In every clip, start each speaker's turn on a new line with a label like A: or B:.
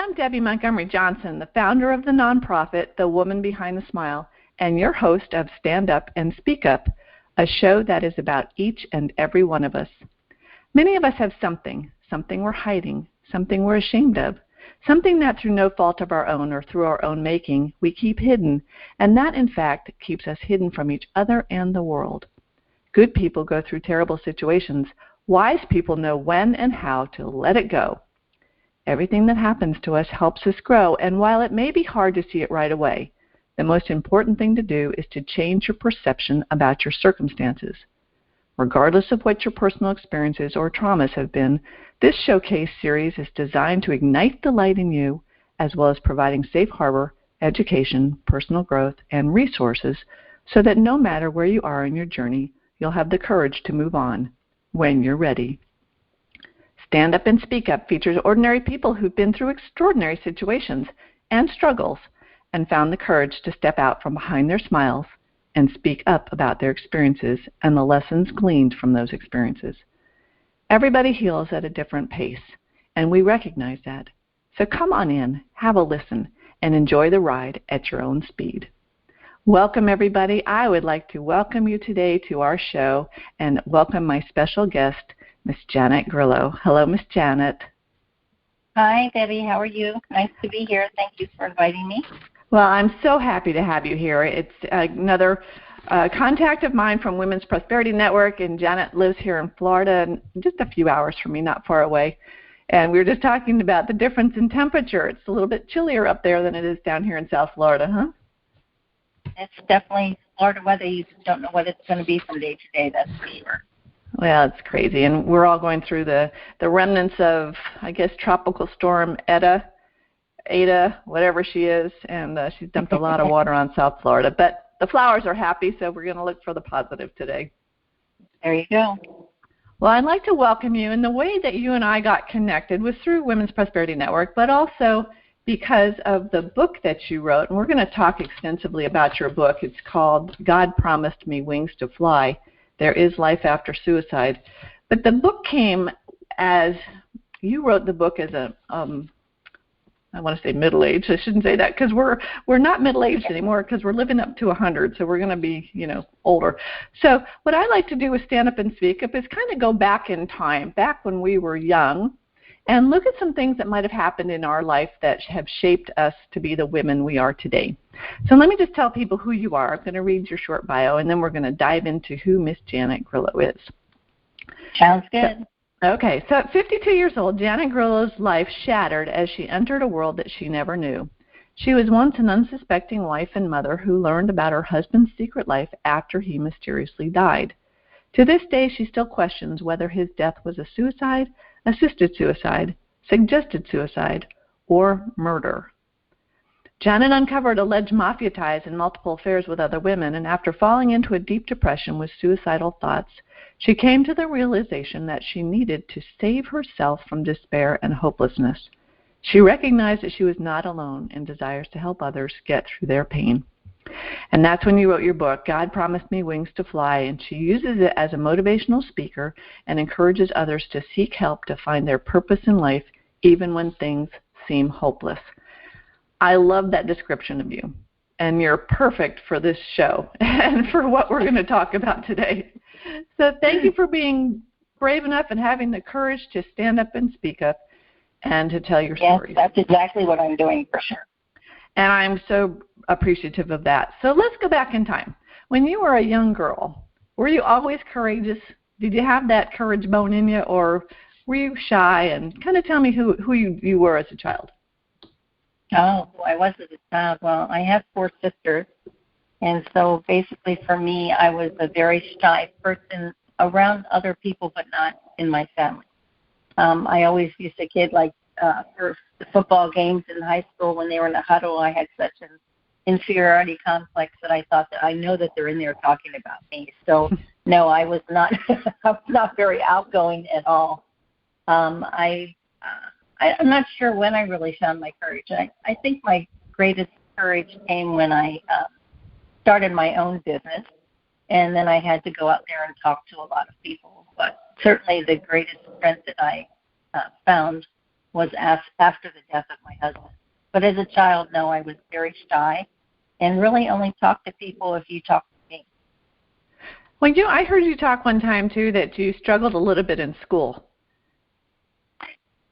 A: I'm Debby Montgomery Johnson, the founder of the nonprofit, The Woman Behind the Smile, and your host of Stand Up and Speak Up, a show that is about each and every one of us. Many of us have something we're hiding, something we're ashamed of, something that through no fault of our own or through our own making, we keep hidden, and that, in fact, keeps us hidden from each other and the world. Good people go through terrible situations. Wise people know when and how to let it go. Everything that happens to us helps us grow, and while it may be hard to see it right away, the most important thing to do is to change your perception about your circumstances. Regardless of what your personal experiences or traumas have been, this showcase series is designed to ignite the light in you, as well as providing safe harbor, education, personal growth, and resources so that no matter where you are in your journey, you'll have the courage to move on when you're ready. Stand Up and Speak Up features ordinary people who've been through extraordinary situations and struggles and found the courage to step out from behind their smiles and speak up about their experiences and the lessons gleaned from those experiences. Everybody heals at a different pace, and we recognize that. So come on in, have a listen, and enjoy the ride at your own speed. Welcome, everybody. I would like to welcome you today to our show and welcome my special guest, Miss Janet Grillo. Hello, Miss Janet.
B: Hi, Debbie. How are you? Nice to be here. Thank you for inviting me.
A: Well, I'm so happy to have you here. It's another contact of mine from Women's Prosperity Network, and Janet lives here in Florida, just a few hours from me, not far away. And we were just talking about the difference in temperature. It's a little bit chillier up there than it is down here in South Florida, huh?
B: It's definitely Florida weather. You just don't know what it's going to be from day to day, that's for sure.
A: Well, it's crazy, and we're all going through the remnants of, I guess, Tropical Storm Ada, whatever she is, and she's dumped a lot of water on South Florida. But the flowers are happy, so we're going to look for the positive today.
B: There you go.
A: Well, I'd like to welcome you, and the way that you and I got connected was through Women's Prosperity Network, but also because of the book that you wrote, and we're going to talk extensively about your book. It's called God Promised Me Wings to Fly. There is Life After Suicide. But the book came as, you wrote the book as a, I want to say middle-aged. I shouldn't say that because we're not middle-aged anymore because we're living up to 100, so we're going to be, older. So what I like to do with Stand Up and Speak Up is kind of go back in time, back when we were young, and look at some things that might have happened in our life that have shaped us to be the women we are today. So let me just tell people who you are. I'm going to read your short bio, and then we're going to dive into who Miss Janet Grillo is.
B: Sounds good.
A: Okay, so at 52 years old, Janet Grillo's life shattered as she entered a world that she never knew. She was once an unsuspecting wife and mother who learned about her husband's secret life after he mysteriously died. To this day, she still questions whether his death was a suicide, assisted suicide, suggested suicide, or murder. Janet uncovered alleged Mafia ties and multiple affairs with other women, and after falling into a deep depression with suicidal thoughts, she came to the realization that she needed to save herself from despair and hopelessness. She recognized that she was not alone and desires to help others get through their pain. And that's when you wrote your book, God Promised Me Wings to Fly, and she uses it as a motivational speaker and encourages others to seek help to find their purpose in life, even when things seem hopeless. I love that description of you, and you're perfect for this show and for what we're going to talk about today. So thank you for being brave enough and having the courage to stand up and speak up and to tell your stories.
B: Yes, that's exactly what I'm doing for sure.
A: And I'm so appreciative of that. So let's go back in time. When you were a young girl, were you always courageous? Did you have that courage bone in you, or were you shy? And kind of tell me who you were as a child.
B: Oh, who I was as a child. Well, I have 4 sisters, and so basically for me, I was a very shy person around other people, but not in my family. I always used to kid like for the football games in high school when they were in the huddle. I had such an inferiority complex that I thought that I know that they're in there talking about me. So no, I was not. I was not very outgoing at all. I'm not sure when I really found my courage. I think my greatest courage came when I started my own business, and then I had to go out there and talk to a lot of people. But certainly the greatest strength that I found was after the death of my husband. But as a child, no, I was very shy and really only talked to people if you talk to me.
A: Well, I heard you talk one time, too, that you struggled a little bit in school.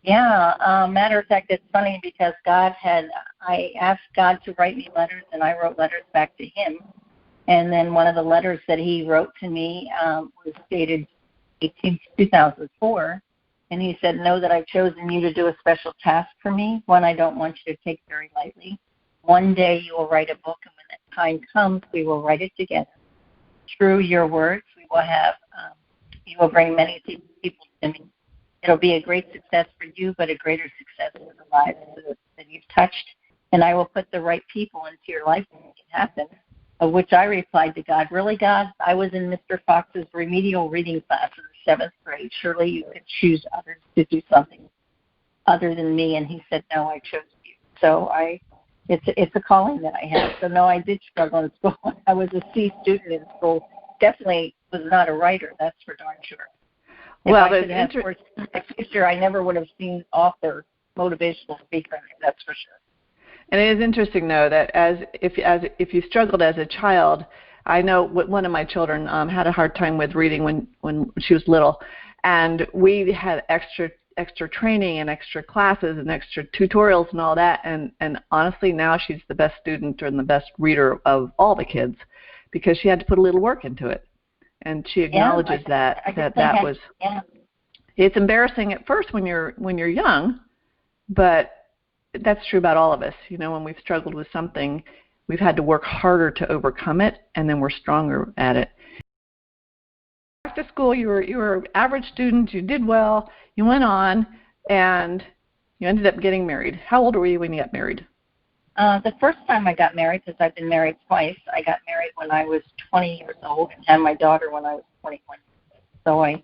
B: Yeah, matter of fact, it's funny because I asked God to write me letters, and I wrote letters back to him. And then one of the letters that he wrote to me was dated 2004. And he said, know that I've chosen you to do a special task for me, one I don't want you to take very lightly. One day you will write a book, and when that time comes, we will write it together. Through your words, we will have, you will bring many people to me. It'll be a great success for you, but a greater success for the lives that you've touched. And I will put the right people into your life to make it happen. Of which I replied to God, really, God? I was in Mr. Fox's remedial reading class in the 7th grade. Surely you could choose others to do something other than me. And he said, no, I chose you. So it's a calling that I have. So, no, I did struggle in school. I was a C student in school. Definitely was not a writer, that's for darn sure.
A: Well,
B: if I could have a future, I never would have seen author, motivational speaker, that's for sure.
A: And it is interesting, though, that if you struggled as a child, I know one of my children had a hard time with reading when she was little, and we had extra training and extra classes and extra tutorials and all that, and honestly, now she's the best student and the best reader of all the kids because she had to put a little work into it, and she acknowledges that was.
B: Yeah.
A: It's embarrassing at first when you're young, but that's true about all of us. When we've struggled with something, we've had to work harder to overcome it, and then we're stronger at it. After school, you were an average student. You did well. You went on, and you ended up getting married. How old were you when you got married?
B: The first time I got married, because I've been married twice, I got married when I was 20 years old and had my daughter when I was 21. So I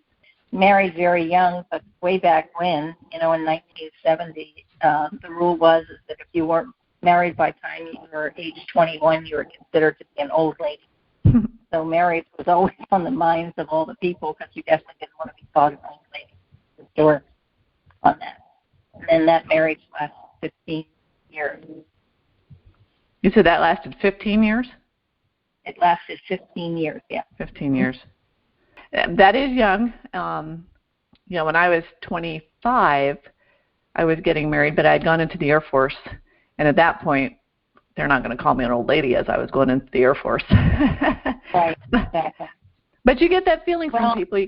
B: married very young, but way back when, in 1970, the rule was that if you weren't married by the time you were age 21, you were considered to be an old lady. So marriage was always on the minds of all the people because you definitely didn't want to be called an old lady. The door on that. And then that marriage lasted 15 years.
A: You said that lasted 15 years?
B: It lasted 15 years, yeah.
A: 15 years. That is young. When I was 25, I was getting married, but I had gone into the Air Force. And at that point, they're not going to call me an old lady as I was going into the Air Force.
B: Right, exactly.
A: But you get that feeling from people,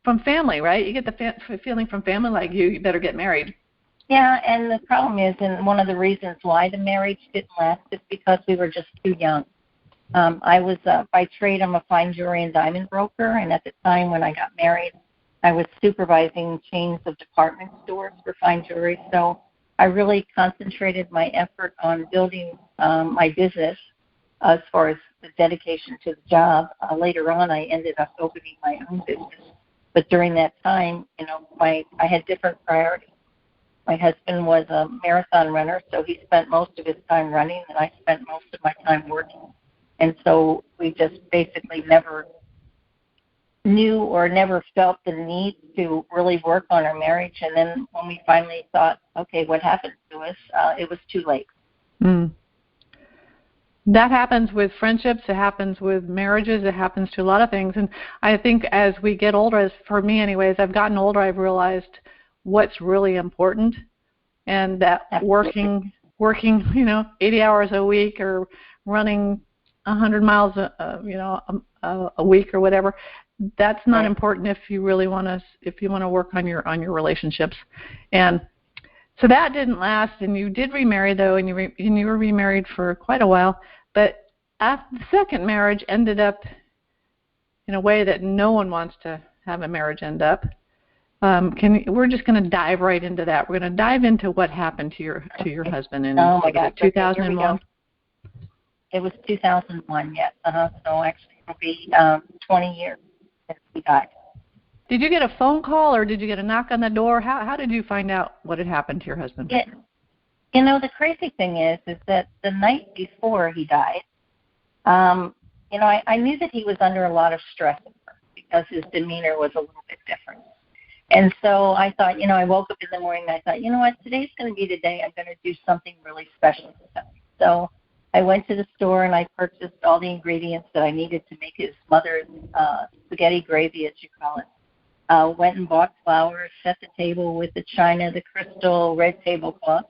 A: from family, right? You get the feeling from family like you better get married.
B: Yeah, and the problem is, and one of the reasons why the marriage didn't last is because we were just too young. I was, by trade, I'm a fine jewelry and diamond broker, and at the time when I got married, I was supervising chains of department stores for fine jewelry, so I really concentrated my effort on building my business as far as the dedication to the job. Later on, I ended up opening my own business, but during that time, I had different priorities. My husband was a marathon runner, so he spent most of his time running, and I spent most of my time working. And so we just basically never knew or never felt the need to really work on our marriage. And then when we finally thought, okay, what happened to us, it was too late.
A: Mm. That happens with friendships. It happens with marriages. It happens to a lot of things. And I think as we get older, as for me anyways, I've gotten older, I've realized what's really important, and that working 80 hours a week or running 100 miles a week or whatever, that's not important if you really want to work on your relationships. And so that didn't last, and you did remarry though, and you were remarried for quite a while, but after the second marriage ended up in a way that no one wants to have a marriage end up. We're just going to dive right into that. We're going to dive into what happened to your husband in 2001.
B: It was 2001, yes. So actually it'll be 20 years since he died.
A: Did you get a phone call or did you get a knock on the door? How did you find out what had happened to your husband?
B: The crazy thing is that the night before he died, I knew that he was under a lot of stress because his demeanor was a little bit different. And so I thought, I woke up in the morning and I thought, you know what, today's going to be the day I'm going to do something really special for Tony. So I went to the store and I purchased all the ingredients that I needed to make his mother's spaghetti gravy, as you call it. Went and bought flowers, set the table with the china, the crystal, red tablecloth,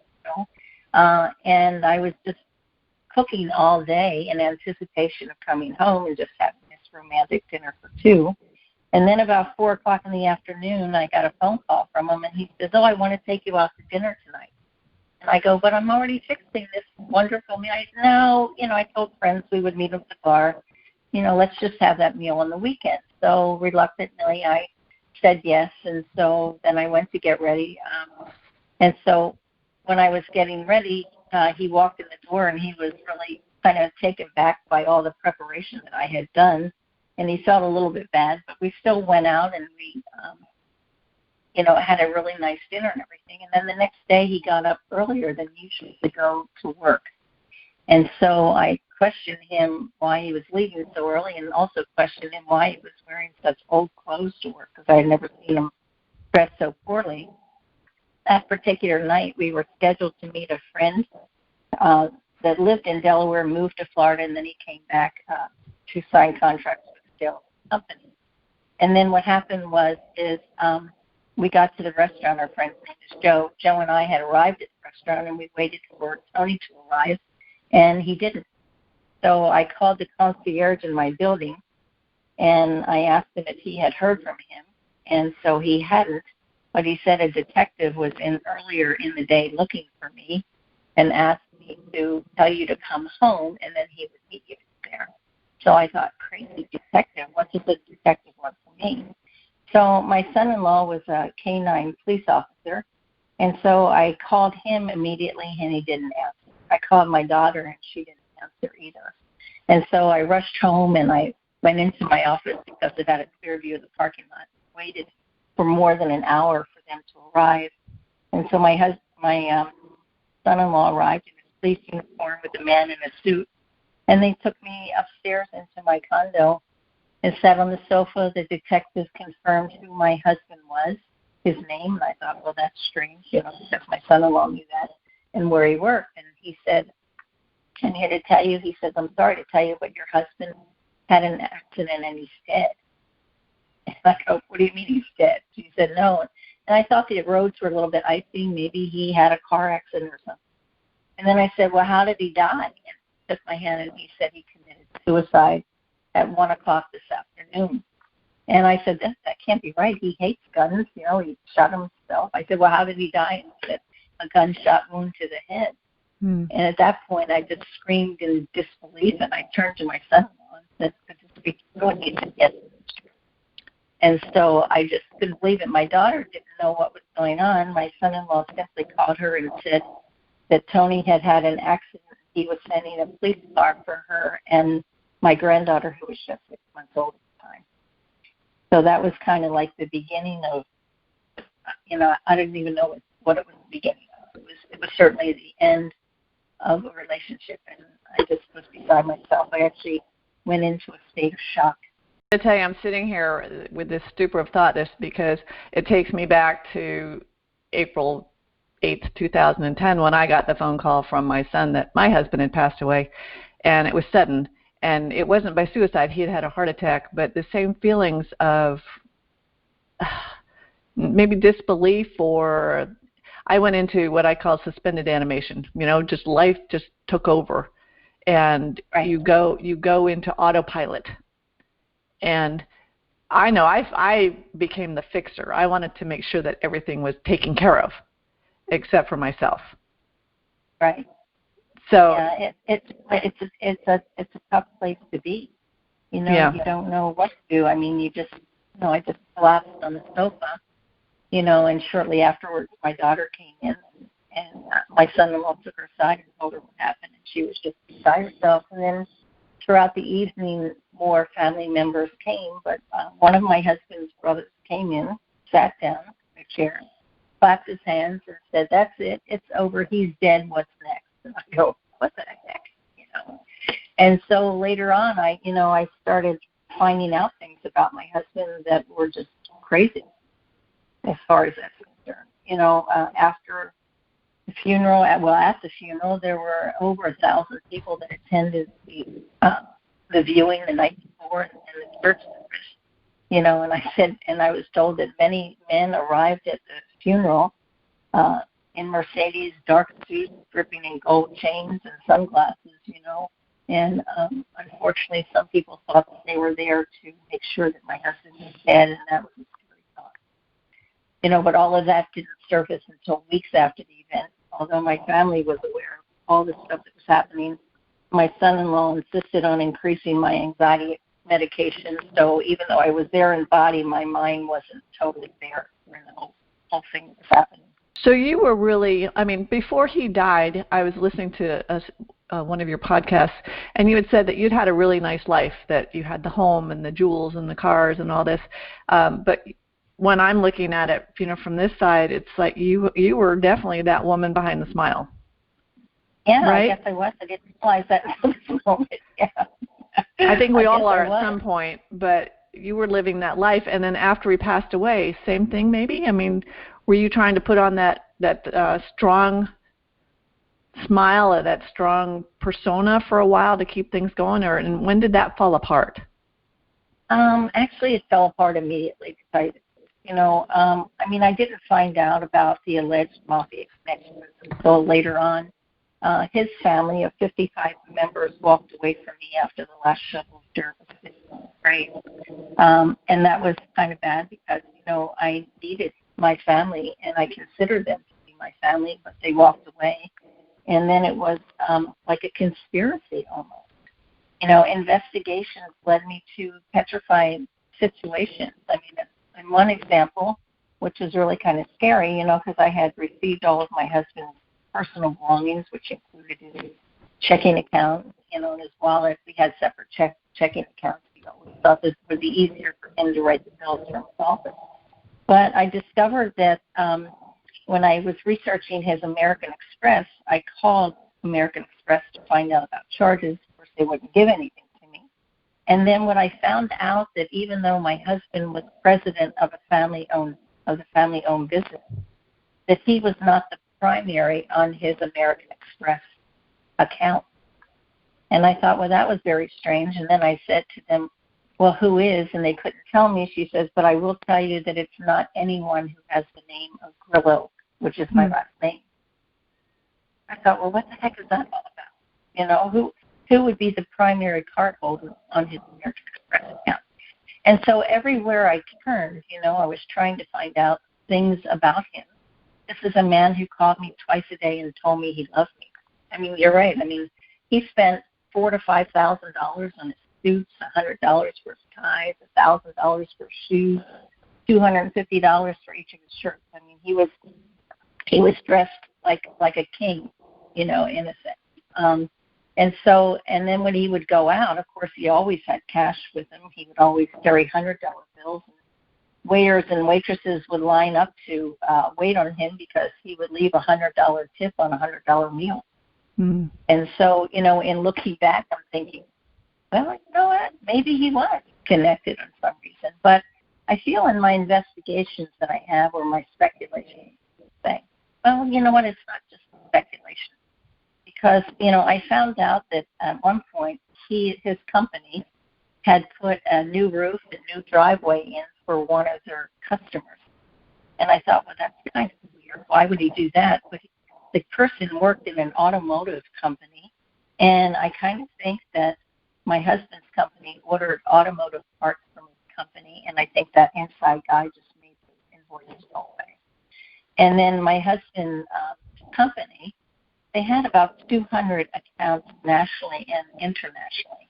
B: and I was just cooking all day in anticipation of coming home and just having this romantic dinner for two. And then about 4 o'clock in the afternoon, I got a phone call from him, and he says, I want to take you out to dinner tonight. And I go, but I'm already fixing this wonderful meal. I said, no, I told friends we would meet at the bar. Let's just have that meal on the weekend. So reluctantly, I said yes, and so then I went to get ready. And so when I was getting ready, he walked in the door, and he was really kind of taken back by all the preparation that I had done. And he felt a little bit bad, but we still went out and we, had a really nice dinner and everything. And then the next day he got up earlier than usual to go to work. And so I questioned him why he was leaving so early, and also questioned him why he was wearing such old clothes to work, because I had never seen him dressed so poorly. That particular night we were scheduled to meet a friend that lived in Delaware, moved to Florida, and then he came back to sign contracts with the sales company. And then what happened is we got to the restaurant. Our friend's name is Joe. Joe and I had arrived at the restaurant, and we waited for Tony to arrive, and he didn't. So I called the concierge in my building, and I asked him if he had heard from him, and so he hadn't. But he said a detective was in earlier in the day looking for me and asked me to tell you to come home, and then he would meet you there. So I thought, crazy detective, what does the detective want from me? So my son-in-law was a K-9 police officer, and so I called him immediately, and he didn't answer. I called my daughter, and she didn't answer either. And so I rushed home, and I went into my office because it had a clear view of the parking lot, waited for more than an hour for them to arrive. And so my son-in-law arrived in his police uniform with a man in a suit, and they took me upstairs into my condo and sat on the sofa. The detective confirmed who my husband was, his name, and I thought, well, that's strange, because my son-in-law knew that, and where he worked. And he said, I'm here to tell you, he said, I'm sorry to tell you, but your husband had an accident and he's dead. And I go, what do you mean he's dead? He said, no. And I thought the roads were a little bit icy. Maybe he had a car accident or something. And then I said, well, how did he die? And he took my hand, and he said he committed suicide at 1 o'clock this afternoon. And I said, that can't be right. He hates guns. He shot himself. I said, well, how did he die? And he said, a gunshot wound to the head. And at that point, I just screamed in disbelief, and I turned to my son-in-law and said, could this be true? And he said, yes, it's true. And so I just couldn't believe it. My daughter didn't know what was going on. My son-in-law simply called her and said that Tony had had an accident. He was sending a police car for her and my granddaughter, who was just 6 months old at the time. So that was kind of like the beginning of, I didn't even know what it was the beginning of. It was certainly the end of a relationship, and I just was beside myself. I actually went into a state of shock.
A: I tell you, I'm sitting here with this stupor of thought just because it takes me back to April 8th, 2010, when I got the phone call from my son that my husband had passed away, and it was sudden. And it wasn't by suicide. He had had a heart attack, but the same feelings of maybe disbelief, or I went into what I call suspended animation. Just life just took over, and
B: right.
A: you go into autopilot. And I know I became the fixer. I wanted to make sure that everything was taken care of, except for myself.
B: Right.
A: So
B: yeah, it's a tough place to be. You don't know what to do. I mean, I just collapsed on the sofa, and shortly afterwards my daughter came in, and my son-in-law took her aside and told her what happened, and she was just beside herself. And then throughout the evening, more family members came, but one of my husband's brothers came in, sat down in a chair, clapped his hands, and said, that's it, it's over, he's dead, what's next? And I go, what the heck, And so later on, I started finding out things about my husband that were just crazy. as far as that's concerned. After the funeral, at the funeral, there were over 1,000 people that attended the viewing the night before in the church service. And I was told that many men arrived at the funeral in Mercedes, dark suits, dripping in gold chains and sunglasses, And unfortunately, some people thought that they were there to make sure that my husband was dead, and that was a scary thought. But all of that didn't surface until weeks after the event. Although my family was aware of all the stuff that was happening, my son-in-law insisted on increasing my anxiety medication. So even though I was there in body, my mind wasn't totally there when the whole thing was happening.
A: So you were really, before he died, I was listening to one of your podcasts, and you had said that you'd had a really nice life, that you had the home and the jewels and the cars and all this. But when I'm looking at it, from this side, it's like you were definitely that woman behind the smile.
B: Yeah,
A: right?
B: I guess I was. I didn't realize that at this moment. Yeah.
A: I think we all are at some point, but you were living that life. And then after he passed away, same thing maybe? Were you trying to put on that strong smile or that strong persona for a while to keep things going? And when did that fall apart?
B: Actually, it fell apart immediately. Because, I didn't find out about the alleged Mafia connections until later on. His family of 55 members walked away from me after the last shovel of dirt was finished, right? And that was kind of bad because, I needed my family and I considered them to be my family, but they walked away. And then it was like a conspiracy almost. Investigations led me to petrified situations. In one example, which was really kind of scary, because I had received all of my husband's personal belongings, which included his checking account, and his wallet. We had separate checking accounts. We always thought this would be easier for him to write the bills from his office. But I discovered that when I was researching his American Express, I called American Express to find out about charges. Of course, they wouldn't give anything to me. And then when I found out that even though my husband was president of the family-owned business, that he was not the primary on his American Express account. And I thought, well, that was very strange. And then I said to them, well, who is? And they couldn't tell me. She says, but I will tell you that it's not anyone who has the name of Grillo, which is my last name. I thought, well, what the heck is that all about? Who would be the primary cardholder on his American Express account? And so everywhere I turned, I was trying to find out things about him. This is a man who called me twice a day and told me he loved me. You're right. He spent $4,000 to $5,000 on his suits, $100 for his ties, $1,000 for shoes, $250 for each of his shirts. He was dressed like a king, in a sense. And then when he would go out, of course, he always had cash with him. He would always carry $100 bills. Waiters and waitresses would line up to wait on him because he would leave a $100 tip on a $100 meal. Mm. And so, in looking back, I'm thinking, well, you know what? Maybe he was connected on some reason. But I feel in my investigations that I have, or my speculation, saying, well, you know what? It's not just speculation. Because, I found out that at one point his company had put a new roof, a new driveway in for one of their customers. And I thought, well, that's kind of weird. Why would he do that? But the person worked in an automotive company, and I kind of think that my husband's company ordered automotive parts from his company, and I think that inside guy just made the invoices go away. And then my husband's company, they had about 200 accounts nationally and internationally.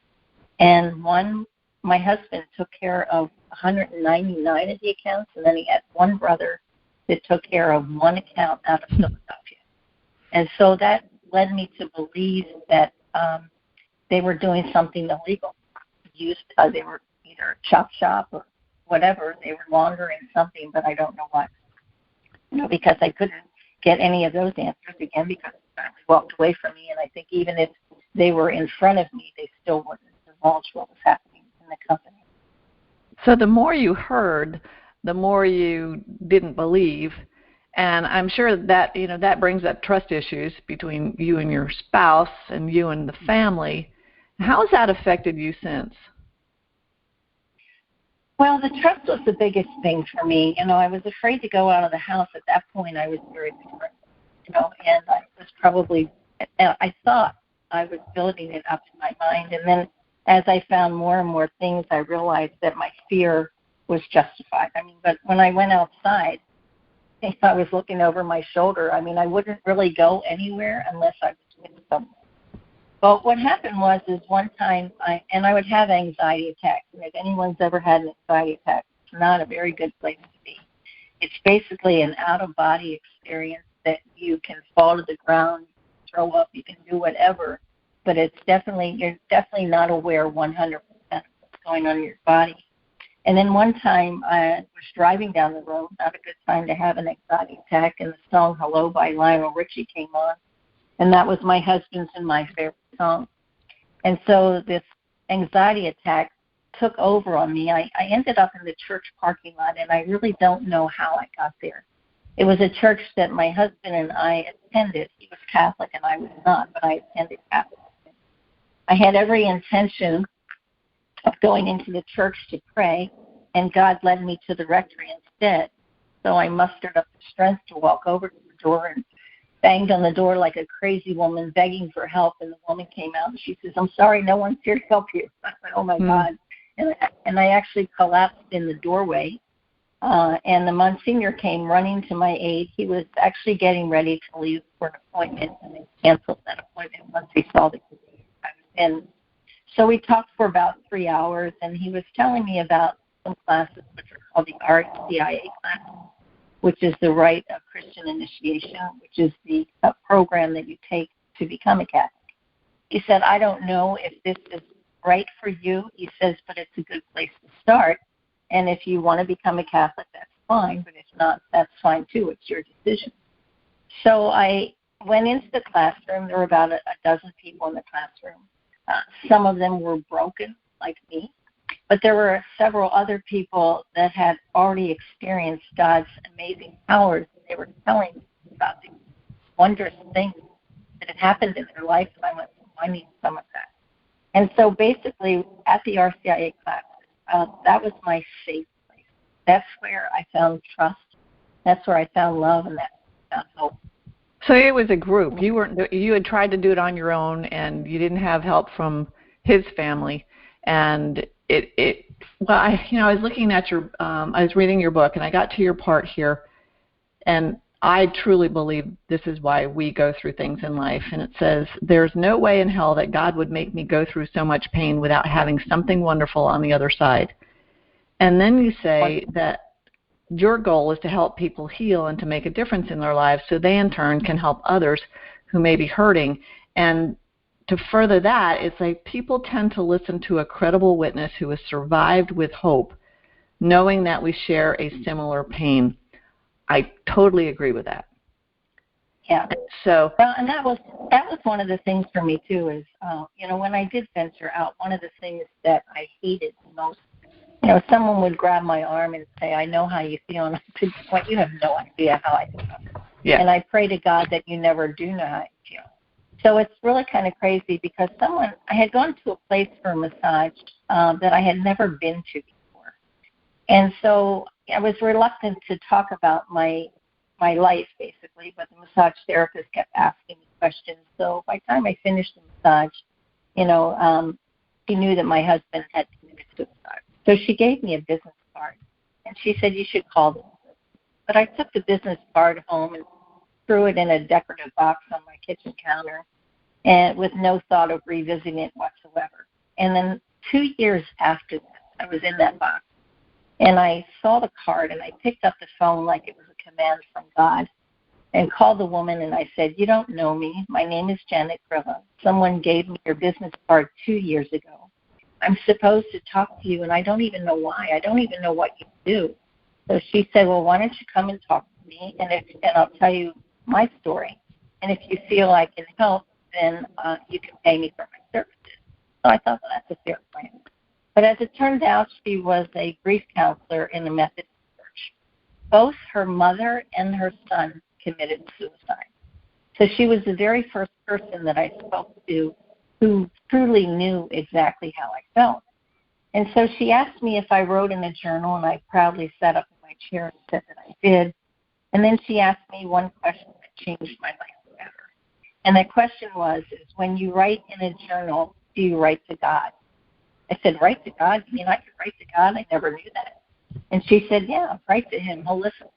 B: And my husband took care of 199 of the accounts, and then he had one brother that took care of one account out of Philadelphia. And so that led me to believe that they were doing something illegal. They were either a chop shop or whatever. They were laundering something, but I don't know what. Because I couldn't get any of those answers again because the family walked away from me, and I think even if they were in front of me, they still wouldn't divulge what was happening in the company.
A: So the more you heard, the more you didn't believe. And I'm sure that, that brings up trust issues between you and your spouse and you and the family. How has that affected you since?
B: Well, the trust was the biggest thing for me. I was afraid to go out of the house. At that point, I was very depressed, and I thought I was building it up in my mind. And then as I found more and more things, I realized that my fear was justified. But when I went outside, if I was looking over my shoulder, I wouldn't really go anywhere unless I was with someone. But what happened was one time, I would have anxiety attacks. And if anyone's ever had an anxiety attack, it's not a very good place to be. It's basically an out-of-body experience that you can fall to the ground, throw up, you can do whatever, but you're definitely not aware 100% of what's going on in your body. And then one time I was driving down the road, not a good time to have an anxiety attack, and the song Hello by Lionel Richie came on. And that was my husband's and my favorite song. And so this anxiety attack took over on me. I ended up in the church parking lot, and I really don't know how I got there. It was a church that my husband and I attended. He was Catholic and I was not, but I attended Catholic. I had every intention of going into the church to pray, and God led me to the rectory instead. So I mustered up the strength to walk over to the door and banged on the door like a crazy woman begging for help, and the woman came out and she says, "I'm sorry, no one's here to help you." I went, "Oh my God." And I actually collapsed in the doorway, and the Monsignor came running to my aid. He was actually getting ready to leave for an appointment, and they canceled that appointment once he saw the condition I was in. So we talked for about 3 hours, and he was telling me about some classes which are called the RCIA classes, which is the Rite of Christian Initiation, which is the program that you take to become a Catholic. He said, "I don't know if this is right for you," he says, "but it's a good place to start. And if you want to become a Catholic, that's fine, but if not, that's fine too. It's your decision." So I went into the classroom. There were about a dozen people in the classroom. Some of them were broken, like me, but there were several other people that had already experienced God's amazing powers. They were telling me about these wondrous things that had happened in their life, and I went, "I need some of that." And so basically at the RCIA class, that was my safe place. That's where I found trust. That's where I found love, and that's where I found hope.
A: So it was a group. You had tried to do it on your own, and you didn't have help from his family. And I was looking at I was reading your book, and I got to your part here, and I truly believe this is why we go through things in life. And it says, "There's no way in hell that God would make me go through so much pain without having something wonderful on the other side." And then you say that your goal is to help people heal and to make a difference in their lives so they in turn can help others who may be hurting. And to further that, it's like people tend to listen to a credible witness who has survived with hope, knowing that we share a similar pain. I totally agree with that.
B: Yeah.
A: So,
B: well, and that was one of the things for me too. Is when I did venture out, one of the things that I hated the most, someone would grab my arm and say, "I know how you feel," and I said, "Well, you have no idea how I feel."
A: Yeah.
B: And I pray to God that you never do know how you feel. So it's really kind of crazy because I had gone to a place for a massage that I had never been to before, and so I was reluctant to talk about my life, basically, but the massage therapist kept asking me questions. So by the time I finished the massage, she knew that my husband had committed suicide. So she gave me a business card, and she said, "You should call this." But I took the business card home and threw it in a decorative box on my kitchen counter, and with no thought of revisiting it whatsoever. And then 2 years after that, I was in that box, and I saw the card, and I picked up the phone like it was a command from God and called the woman, and I said, "You don't know me. My name is Janet Grillo. Someone gave me your business card 2 years ago. I'm supposed to talk to you, and I don't even know why. I don't even know what you do." So she said, "Well, why don't you come and talk to me, and I'll tell you my story. And if you feel I can help, then you can pay me for my services." So I thought, well, that's a fair plan. But as it turned out, she was a grief counselor in a Methodist church. both her mother and her son committed suicide. So she was the very first person that I spoke to who truly knew exactly how I felt. And so she asked me if I wrote in a journal, and I proudly sat up in my chair and said that I did. And then she asked me one question that changed my life forever. And that question was, is when you write in a journal, do you write to God? I said, write to God? You mean I could write to God? I never knew that. And she said, yeah, write to him. He'll listen.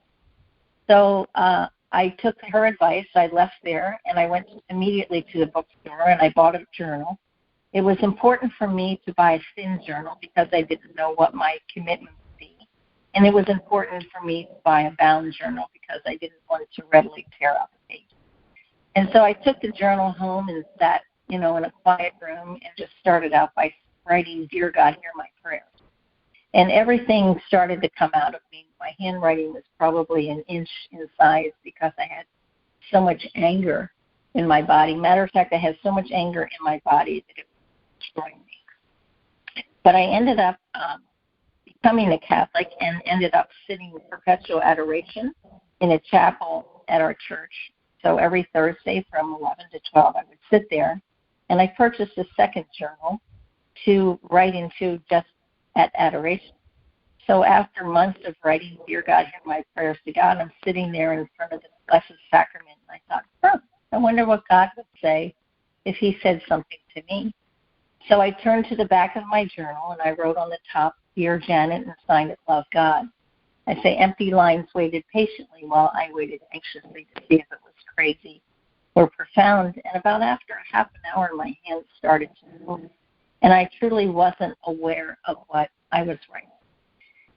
B: So I took her advice. I left there, and I went immediately to the bookstore, and I bought a journal. It was important for me to buy a thin journal because I didn't know what my commitment would be. And it was important for me to buy a bound journal because I didn't want to readily tear up a page. And so I took the journal home and sat, in a quiet room and just started out by writing, Dear God, hear my prayers. And everything started to come out of me. My handwriting was probably an inch in size because I had so much anger in my body. Matter of fact, I had so much anger in my body that it was destroying me. But I ended up becoming a Catholic and ended up sitting in perpetual adoration in a chapel at our church. So every Thursday from 11 to 12, I would sit there. And I purchased a second journal to write into just at adoration. So after months of writing, Dear God, hear my prayers to God, I'm sitting there in front of the Blessed Sacrament, and I thought, I wonder what God would say if he said something to me. So I turned to the back of my journal, and I wrote on the top, Dear Janet, and signed it, Love God. I say, empty lines waited patiently while I waited anxiously to see if it was crazy or profound. And about after a half an hour, my hands started to move. And I truly wasn't aware of what I was writing.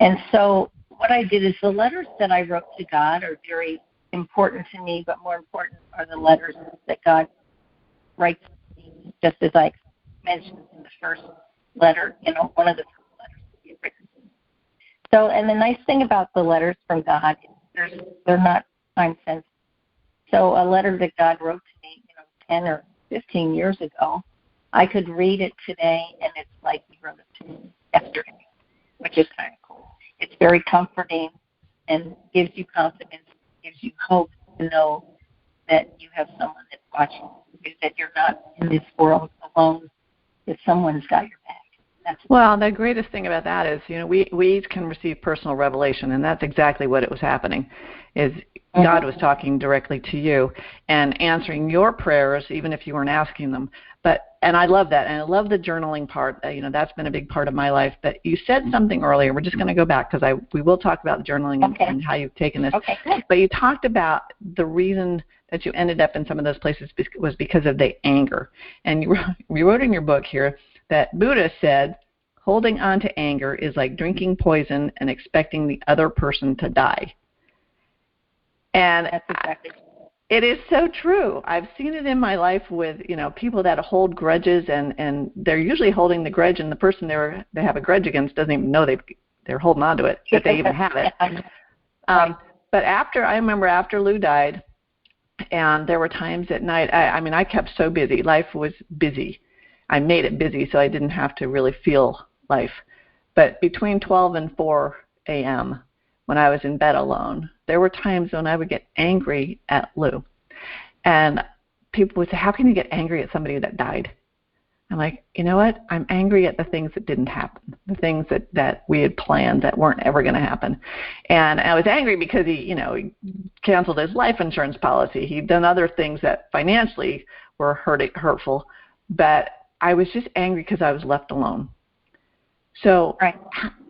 B: And so what I did is the letters that I wrote to God are very important to me, but more important are the letters that God writes to me, just as I mentioned in the first letter, one of the first letters that he had written to me. So, and the nice thing about the letters from God is they're not time-sensitive. So a letter that God wrote to me, 10 or 15 years ago, I could read it today, and it's like he wrote it to me yesterday, which is kind of cool. It's very comforting and gives you confidence, gives you hope to know that you have someone that's watching you, that you're not in this world alone, that someone's got your back.
A: Well, the greatest thing about that is, we each can receive personal revelation, and that's exactly what it was happening, is God was talking directly to you and answering your prayers, even if you weren't asking them. And I love that, and I love the journaling part. That's been a big part of my life. But you said something earlier. We're just going to go back because we will talk about journaling and how you've taken this.
B: Okay.
A: But you talked about the reason that you ended up in some of those places was because of the anger. And you wrote in your book here that Buddha said, holding on to anger is like drinking poison and expecting the other person to die. And
B: that's exactly
A: it is so true. I've seen it in my life with, people that hold grudges, and they're usually holding the grudge, and the person they have a grudge against doesn't even know they're holding on to it, that they even have it. But I remember after Lou died, and there were times at night, I kept so busy. Life was busy. I made it busy so I didn't have to really feel life. But between 12 and 4 a.m., when I was in bed alone, there were times when I would get angry at Lou. And people would say, how can you get angry at somebody that died? I'm like, you know what? I'm angry at the things that didn't happen, the things that we had planned that weren't ever going to happen. And I was angry because he canceled his life insurance policy. He'd done other things that financially were hurtful. But I was just angry because I was left alone. So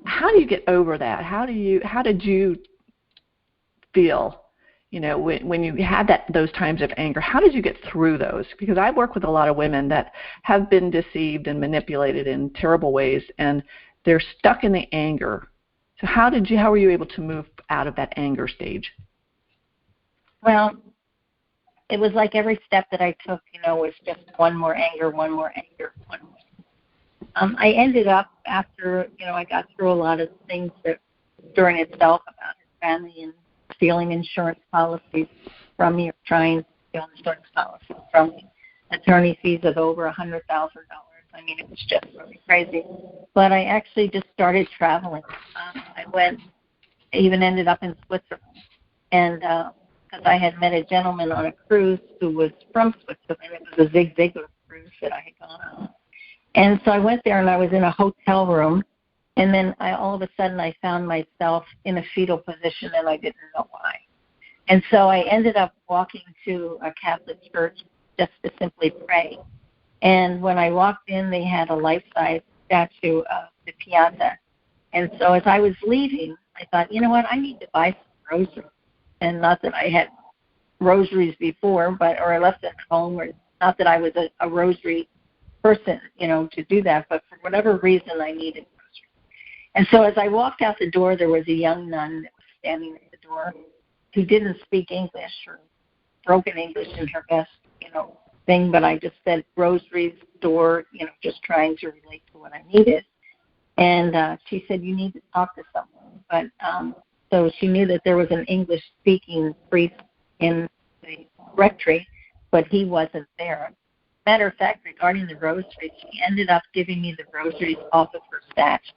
A: how do you get over that? How did you feel, when you had those times of anger? How did you get through those? Because I work with a lot of women that have been deceived and manipulated in terrible ways, and they're stuck in the anger. So how were you able to move out of that anger stage?
B: Well, it was like every step that I took, was just one more anger, one more anger, one more. I ended up after, I got through a lot of things that during itself about his family and stealing insurance policies from me, or trying to steal insurance policies from me, attorney fees of over $100,000. It was just really crazy. But I actually just started traveling. I went even ended up in Switzerland. And because I had met a gentleman on a cruise who was from Switzerland. It was a Zig Ziglar cruise that I had gone on. And so I went there, and I was in a hotel room. And then all of a sudden I found myself in a fetal position, and I didn't know why. And so I ended up walking to a Catholic church just to simply pray. And when I walked in, they had a life-size statue of the Pieta. And so as I was leaving, I thought, you know what, I need to buy some rosaries. And not that I had rosaries before, or I left it at home, or not that I was a rosary person, to do that, but for whatever reason I needed rosaries. And so as I walked out the door, there was a young nun that was standing at the door who didn't speak English or broken English in her best, thing, but I just said rosaries, door, just trying to relate to what I needed. And she said, you need to talk to someone. But so she knew that there was an English-speaking priest in the rectory, but he wasn't there. Matter of fact, regarding the rosaries, she ended up giving me the rosaries off of her stash.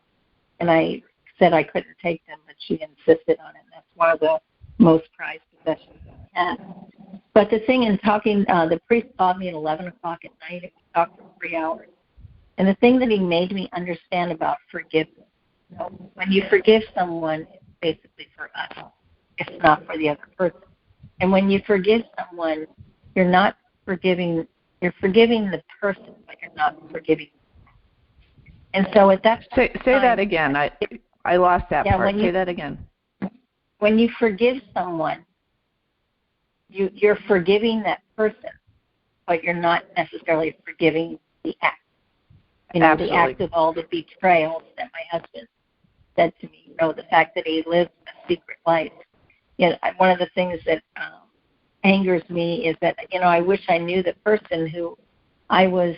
B: And I said I couldn't take them, but she insisted on it. And that's one of the most prized possessions I had. But the thing in talking, the priest called me at 11 o'clock at night, and we talked for 3 hours. And the thing that he made me understand about forgiveness, when you forgive someone, it's basically for us. It's not for the other person. And when you forgive someone, you're not forgiving, you're forgiving the person, but you're not forgiving. And so at that
A: say that again. I lost that part. Say that again.
B: When you forgive someone, you're forgiving that person, but you're not necessarily forgiving the act.
A: Absolutely.
B: The act of all the betrayals that my husband said to me, the fact that he lived a secret life. One of the things that angers me is that, I wish I knew the person who I was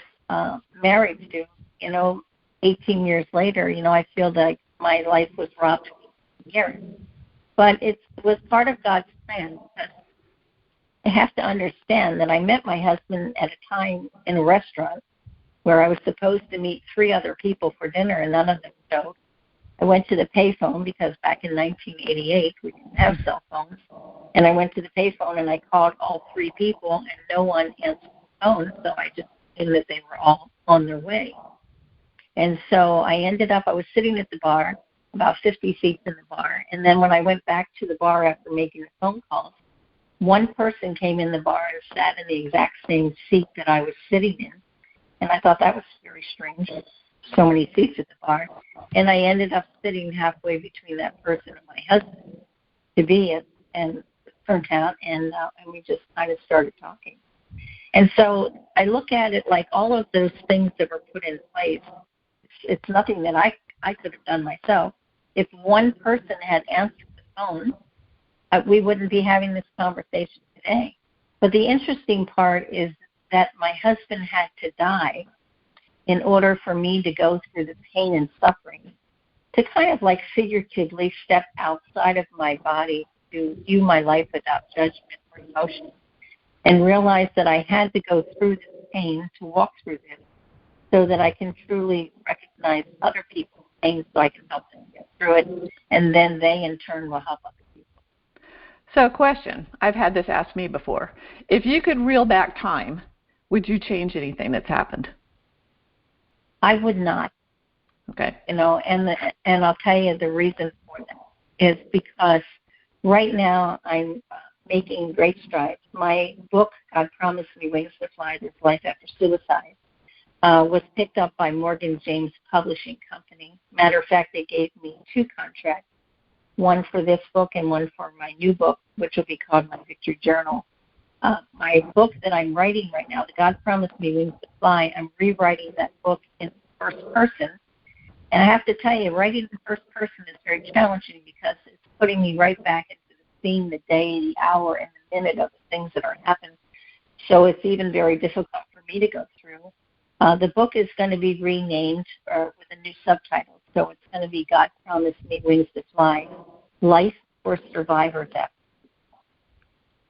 B: married to, 18 years later, I feel like my life was robbed from years. But it was part of God's plan, because I have to understand that I met my husband at a time in a restaurant where I was supposed to meet 3 other people for dinner, and none of them showed. I went to the payphone because back in 1988 we didn't have cell phones, and I went to the payphone and I called all 3 people, and no one answered the phone, so I just assumed that they were all on their way. And so I was sitting at the bar, about 50 seats in the bar, and then when I went back to the bar after making the phone calls, one person came in the bar and sat in the exact same seat that I was sitting in. And I thought that was very strange, so many seats at the bar. And I ended up sitting halfway between that person and my husband to be, and it turned out, and we just kind of started talking. And so I look at it like all of those things that were put in place, it's nothing that I could have done myself. If one person had answered the phone, we wouldn't be having this conversation today. But the interesting part is that my husband had to die in order for me to go through the pain and suffering, to kind of like figuratively step outside of my body to view my life without judgment or emotion, and realize that I had to go through this pain to walk through this so that I can truly recognize other people's pain so I can help them get through it, and then they in turn will help other people.
A: So a question, I've had this asked me before. If you could reel back time, would you change anything that's happened?
B: I would not.
A: Okay.
B: And I'll tell you the reason for that is because right now I'm making great strides. My book, God Promised Me Wings to Fly, This Life After Suicide, was picked up by Morgan James Publishing Company. Matter of fact, they gave me 2 contracts, one for this book and one for my new book, which will be called My Victory Journal. My book that I'm writing right now, the God Promised Me Wings to Fly, I'm rewriting that book in first person. And I have to tell you, writing in first person is very challenging because it's putting me right back into the scene, the day, the hour, and the minute of the things that are happening. So it's even very difficult for me to go through. The book is going to be renamed with a new subtitle. So it's going to be God Promised Me Wings to Fly, Life for Survivors After.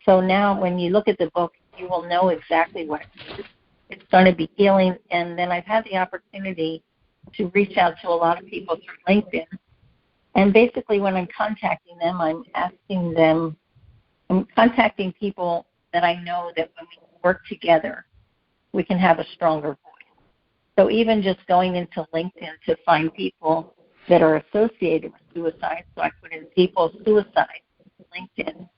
B: So now when you look at the book, you will know exactly what it is. It's going to be healing. And then I've had the opportunity to reach out to a lot of people through LinkedIn And basically when I'm contacting them, I'm contacting people that I know that when we work together, we can have a stronger voice. So even just going into LinkedIn to find people that are associated with suicide, so I put in people suicide LinkedIn,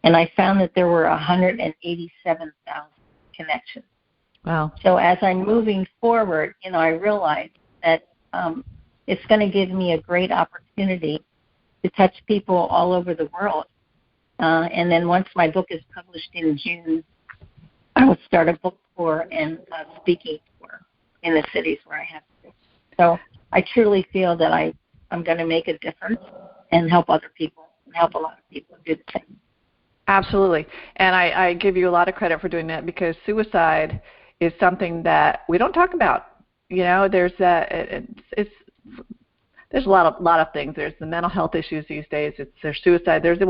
B: and I found that there were 187,000 connections.
A: Wow.
B: So as I'm moving forward, I realized that it's going to give me a great opportunity to touch people all over the world. And then once my book is published in June, I will start a book tour and speaking tour in the cities where I have to. So I truly feel that I'm going to make a difference and help other people and help a lot of people do the same.
A: Absolutely. And I give you a lot of credit for doing that, because suicide is something that we don't talk about. There's there's a lot of things. There's the mental health issues these days. There's suicide. There's the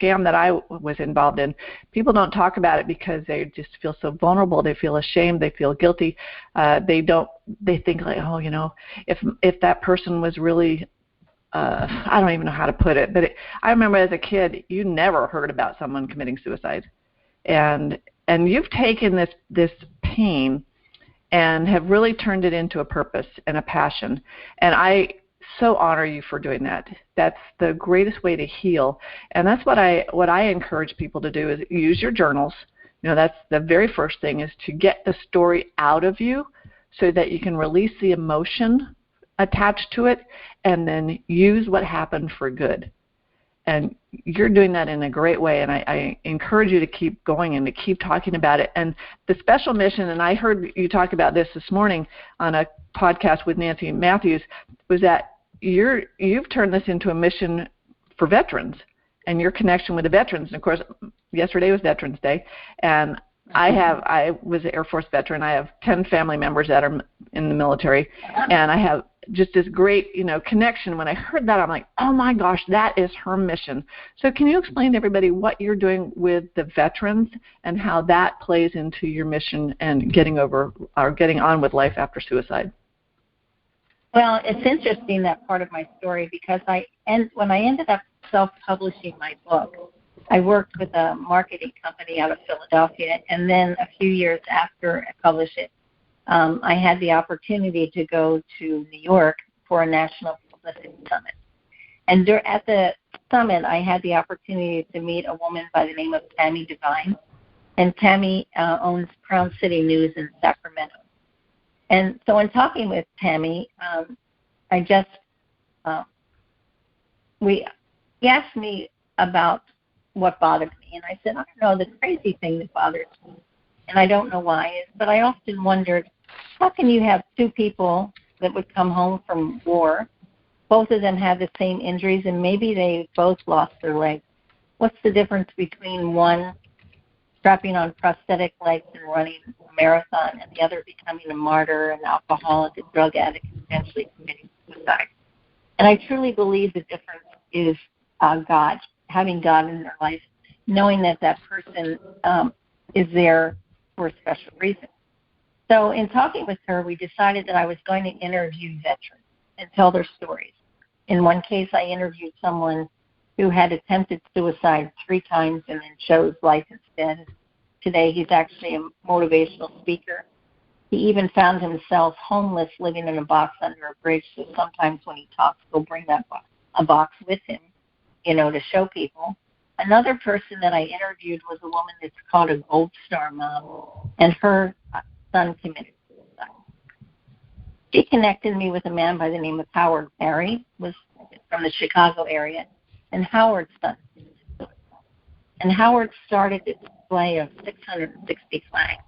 A: scam that I was involved in. People don't talk about it because they just feel so vulnerable. They feel ashamed. They feel guilty. They think like, if that person was really, I don't even know how to put it, but I remember as a kid, you never heard about someone committing suicide, and you've taken this pain and have really turned it into a purpose and a passion. And I so honor you for doing that. That's the greatest way to heal. And that's what I encourage people to do, is use your journals. That's the very first thing, is to get the story out of you so that you can release the emotion attached to it, and then use what happened for good. And you're doing that in a great way, and I encourage you to keep going and to keep talking about it. And the special mission, and I heard you talk about this morning on a podcast with Nancy Matthews, was that you've turned this into a mission for veterans and your connection with the veterans. And, of course, yesterday was Veterans Day, and I was an Air Force veteran. I have 10 family members that are in the military, and I have just this great, connection. When I heard that, I'm like, oh my gosh, that is her mission. So can you explain to everybody what you're doing with the veterans and how that plays into your mission and getting on with life after suicide?
B: Well, it's interesting, that part of my story, because when I ended up self-publishing my book, I worked with a marketing company out of Philadelphia, and then a few years after I published it, I had the opportunity to go to New York for a national publicity summit. And at the summit, I had the opportunity to meet a woman by the name of Tammy Devine. And Tammy owns Crown City News in Sacramento. And so in talking with Tammy, he asked me about what bothered me. And I said, I don't know, the crazy thing that bothers me, and I don't know why, but I often wondered, how can you have two people that would come home from war, both of them have the same injuries, and maybe they both lost their legs? What's the difference between one strapping on prosthetic legs and running a marathon, and the other becoming a martyr, an alcoholic, a drug addict, and eventually committing suicide? And I truly believe the difference is God, having God in their life, knowing that person is there for a special reason. So in talking with her, we decided that I was going to interview veterans and tell their stories. In one case, I interviewed someone who had attempted suicide 3 times and then chose life instead. Today, he's actually a motivational speaker. He even found himself homeless, living in a box under a bridge, so sometimes when he talks, he'll bring a box with him, to show people. Another person that I interviewed was a woman that's called a Gold Star mom, and her son committed suicide. She connected me with a man by the name of Howard Perry, was from the Chicago area, and Howard's son committed suicide. And Howard started a display of 660 flags.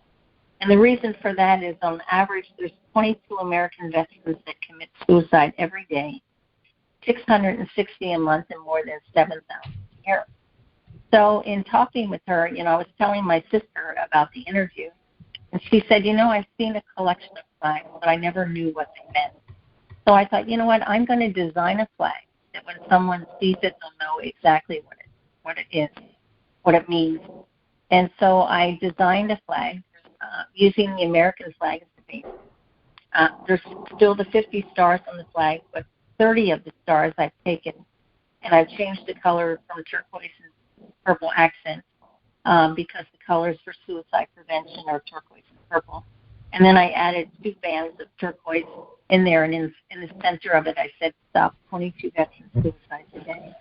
B: And the reason for that is, on average, there's 22 American veterans that commit suicide every day, 660 a month, and more than 7,000 a year. So in talking with her, I was telling my sister about the interview, and she said, I've seen a collection of flags, but I never knew what they meant. So I thought, I'm going to design a flag that when someone sees it, they'll know exactly what it is, what it means. And so I designed a flag using the American flag as the base. There's still the 50 stars on the flag, but 30 of the stars I've taken, and I've changed the color from turquoise and purple accent because the colors for suicide prevention are turquoise and purple. And then I added 2 bands of turquoise in there, and in the center of it I said, stop 22 veteran suicides a day.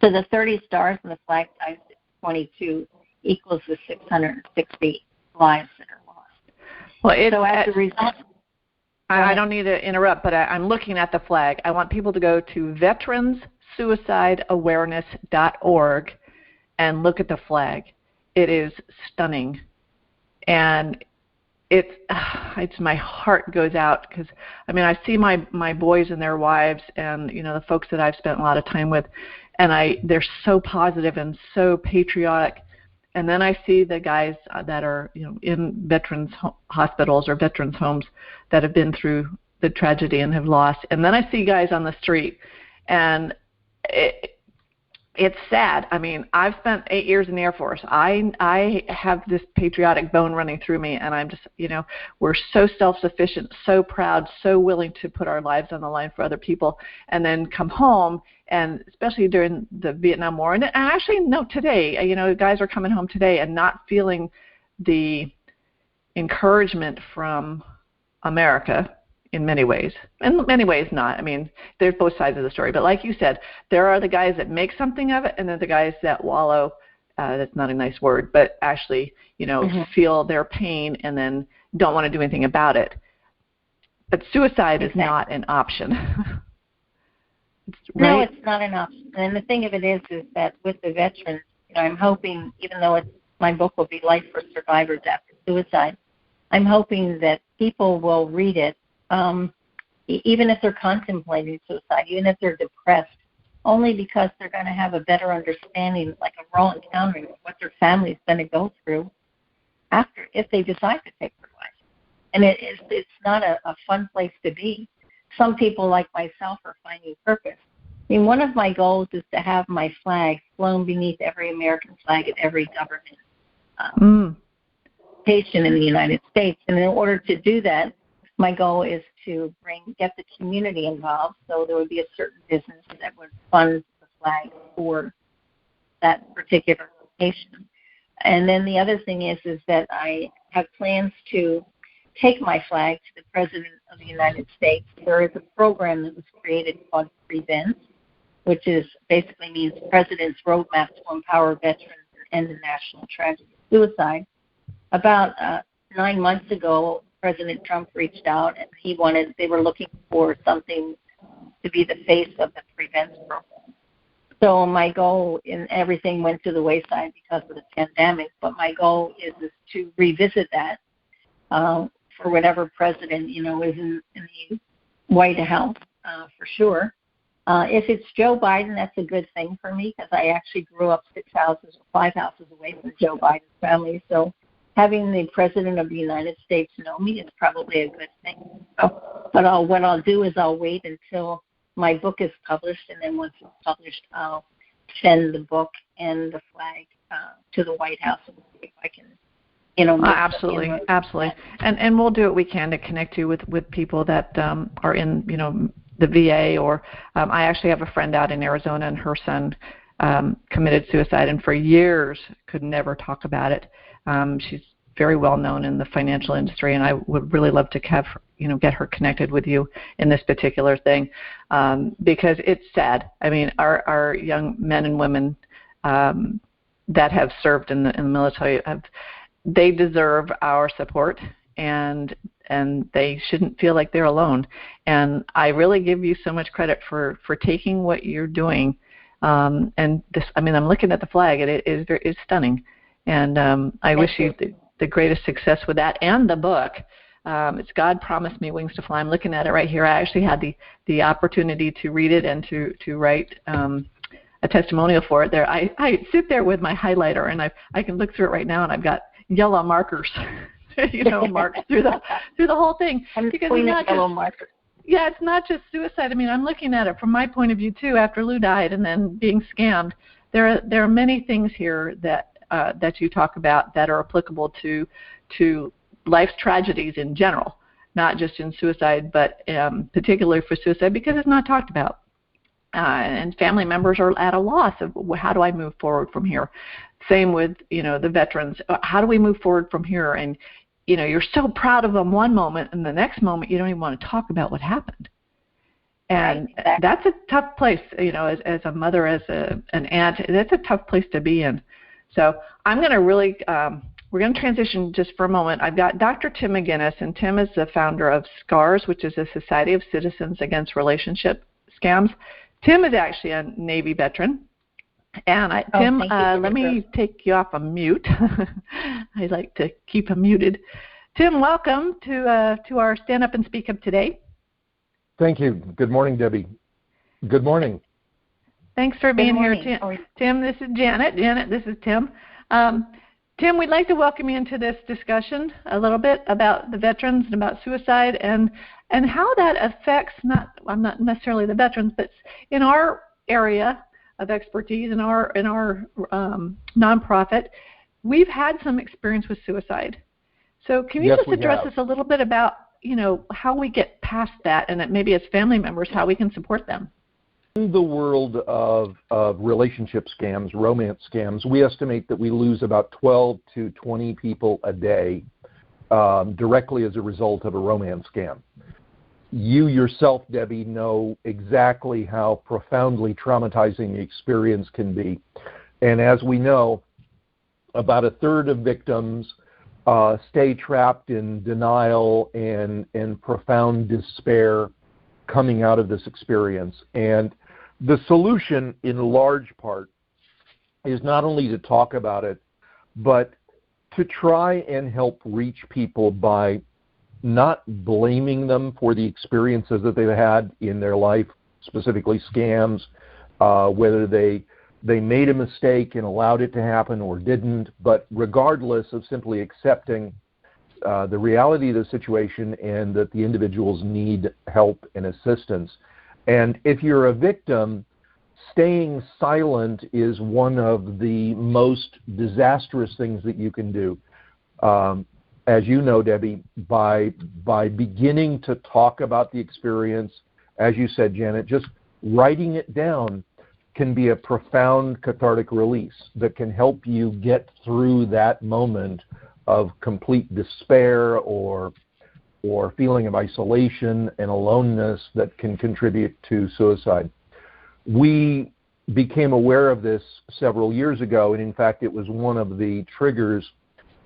B: So the 30 stars and the flag times 22 equals the 660 lives that are lost.
A: Well,
B: so as a result...
A: I don't need to interrupt, but I'm looking at the flag. I want people to go to veteranssuicideawareness.org and look at the flag. It is stunning. And it's my heart goes out because, I mean, I see my boys and their wives and, you know, the folks that I've spent a lot of time with, and they're so positive and so patriotic. And then I see the guys that are, you know, in veterans hospitals or veterans homes that have been through the tragedy and have lost. And then I see guys on the street, and it's sad. I mean, I've spent 8 years in the Air Force. I have this patriotic bone running through me, and I'm just, you know, we're so self-sufficient, so proud, so willing to put our lives on the line for other people, and then come home, and especially during the Vietnam War. And actually, no, today, you know, guys are coming home today and not feeling the encouragement from America in many ways. In many ways not. I mean, there's both sides of the story. But like you said, there are the guys that make something of it, and then the guys that wallow, that's not a nice word, but actually, you know, feel their pain and then don't want to do anything about it. But suicide is not an option.
B: Right? No, it's not an option. And the thing of it is that with the veterans, you know, I'm hoping, even though my book will be Life for Survivors After Suicide, I'm hoping that people will read it, even if they're contemplating suicide, even if they're depressed, only because they're going to have a better understanding, like a raw encountering of what their family's going to go through after, if they decide to take their life. And it's not a fun place to be. Some people, like myself, are finding purpose. I mean, one of my goals is to have my flag flown beneath every American flag at every government station in the United States. And in order to do that, my goal is to get the community involved. So there would be a certain business that would fund the flag for that particular location. And then the other thing is that I have plans to take my flag to the President of the United States. There is a program that was created called Grieving, which basically means President's Roadmap to Empower Veterans and End the National Tragedy of Suicide. About 9 months ago, President Trump reached out, and they were looking for something to be the face of the Prevent program. So my goal, and everything went to the wayside because of the pandemic, but my goal is to revisit that for whatever president, you know, is in the White House, for sure. If it's Joe Biden, that's a good thing for me because I actually grew up 5 houses away from Joe Biden's family. So having the President of the United States know me is probably a good thing. So, but what I'll do is I'll wait until my book is published, and then once it's published, I'll send the book and the flag to the White House and see if I can, you know.
A: Absolutely. And we'll do what we can to connect you with people that are in, you know, the VA, or I actually have a friend out in Arizona, and her son committed suicide, and for years could never talk about it. She's very well known in the financial industry, and I would really love to have her, you know, get her connected with you in this particular thing, because it's sad. I mean, our young men and women that have served in the military, they deserve our support, and they shouldn't feel like they're alone. And I really give you so much credit for taking what you're doing. And this, I mean, I'm looking at the flag, and it's stunning. And I wish you the greatest success with that and the book. It's God Promised Me Wings to Fly. I'm looking at it right here. I actually had the opportunity to read it and to write a testimonial for it. There, I sit there with my highlighter, and I can look through it right now, and I've got yellow markers, you know, marked through the whole thing.
B: Because it's not yellow markers.
A: Yeah, it's not just suicide. I mean, I'm looking at it from my point of view too. After Lou died, and then being scammed, there are many things here that you talk about that are applicable to life's tragedies in general. not just in suicide, but particularly for suicide, because it's not talked about. And family members are at a loss of how do I move forward from here. Same with, the veterans. How do we move forward from here? And, you're so proud of them one moment, and the next moment you don't even want to talk about what happened. And
B: right, exactly.
A: That's a tough place, as a mother, as an aunt, that's a tough place to be in. So I'm going to really, we're going to transition just for a moment. I've got Dr. Tim McGuiness, and Tim is the founder of SCARS, which is a Society of Citizens Against Relationship Scams. Tim is actually a Navy veteran. And Tim, let me take you off a mute. I like to keep him muted. Tim, welcome to our Stand Up and Speak Up today.
C: Thank you. Good morning, Debbie. Good morning.
A: Thanks for being here, Tim. Tim, this is Janet. Janet, this is Tim. Tim, we'd like to welcome you into this discussion a little bit about the veterans and about suicide and how that affects not necessarily the veterans, but in our area of expertise, in our nonprofit, we've had some experience with suicide. So can you just address us a little bit about, how we get past that, and that maybe as family members, how we can support them?
C: In the world of relationship scams, romance scams, we estimate that we lose about 12 to 20 people a day directly as a result of a romance scam. You yourself, Debbie, know exactly how profoundly traumatizing the experience can be. And as we know, about a third of victims stay trapped in denial and profound despair coming out of this experience. And the solution, in large part, is not only to talk about it, but to try and help reach people by not blaming them for the experiences that they've had in their life, specifically scams, whether they made a mistake and allowed it to happen or didn't, but regardless of simply accepting the reality of the situation and that the individuals need help and assistance. And if you're a victim, staying silent is one of the most disastrous things that you can do. As you know, Debbie, by beginning to talk about the experience, as you said, Janet, just writing it down can be a profound cathartic release that can help you get through that moment of complete despair or feeling of isolation and aloneness that can contribute to suicide. We became aware of this several years ago, and in fact, it was one of the triggers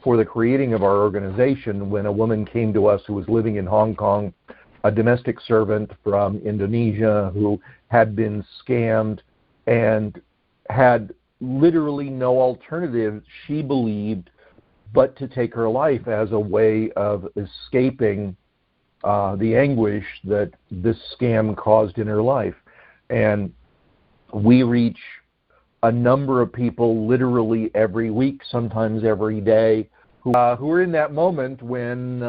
C: for the creating of our organization when a woman came to us who was living in Hong Kong, a domestic servant from Indonesia who had been scammed and had literally no alternative, she believed, but to take her life as a way of escaping the anguish that this scam caused in her life. And we reach a number of people literally every week, sometimes every day, who are in that moment when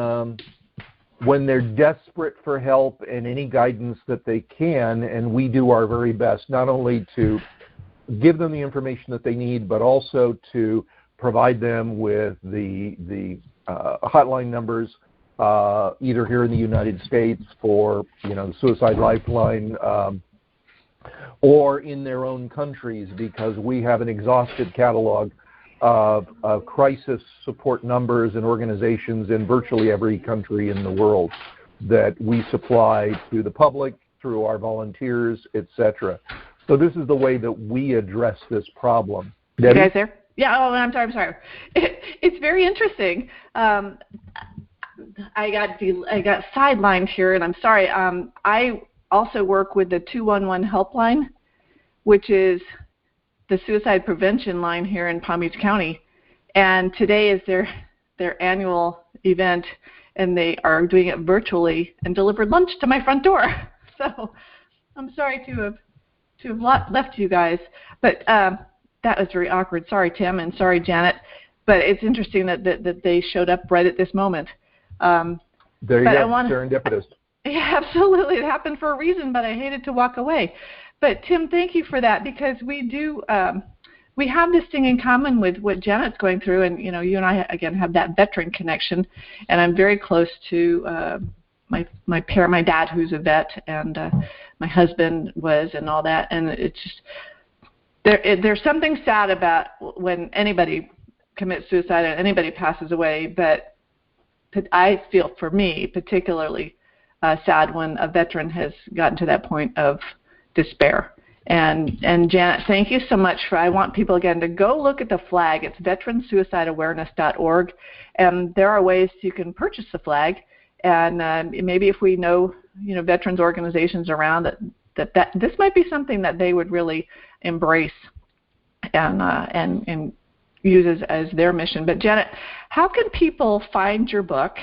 C: they're desperate for help and any guidance that they can, and we do our very best not only to give them the information that they need, but also to provide them with the hotline numbers, either here in the United States for the Suicide Lifeline, or in their own countries, because we have an exhaustive catalog of crisis support numbers and organizations in virtually every country in the world that we supply to the public through our volunteers, etc. So this is the way that we address this problem. Debbie?
A: You guys there? Yeah. Oh, I'm sorry. It's very interesting. I got sidelined here, and I'm sorry. I also work with the 211 helpline, which is the suicide prevention line here in Palm Beach County. And today is their annual event, and they are doing it virtually and delivered lunch to my front door. So I'm sorry to have left you guys, but that was very awkward. Sorry, Tim, and sorry, Janet. But it's interesting that they showed up right at this moment.
C: There you go, serendipitous.
A: Yeah, absolutely. It happened for a reason, but I hated to walk away. But Tim, thank you for that, because we do we have this thing in common with what Janet's going through, and you and I again have that veteran connection, and I'm very close to my dad who's a vet, and my husband was, and all that, and it's just there's something sad about when anybody commits suicide and anybody passes away, but I feel for me particularly sad when a veteran has gotten to that point of despair. And Janet, thank you so much I want people again to go look at the flag. It's veteransuicideawareness.org, and there are ways you can purchase the flag. And maybe if we know veterans organizations around that this might be something that they would really embrace and use as their mission. But Janet, how can people find your book,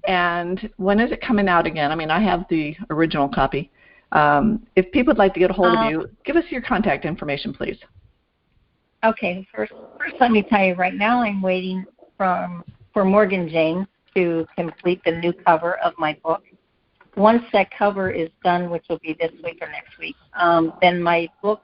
A: and when is it coming out again? I mean, I have the original copy. If people would like to get a hold of you, give us your contact information, please.
B: Okay. First, let me tell you, right now I'm waiting for Morgan James to complete the new cover of my book. Once that cover is done, which will be this week or next week, then my book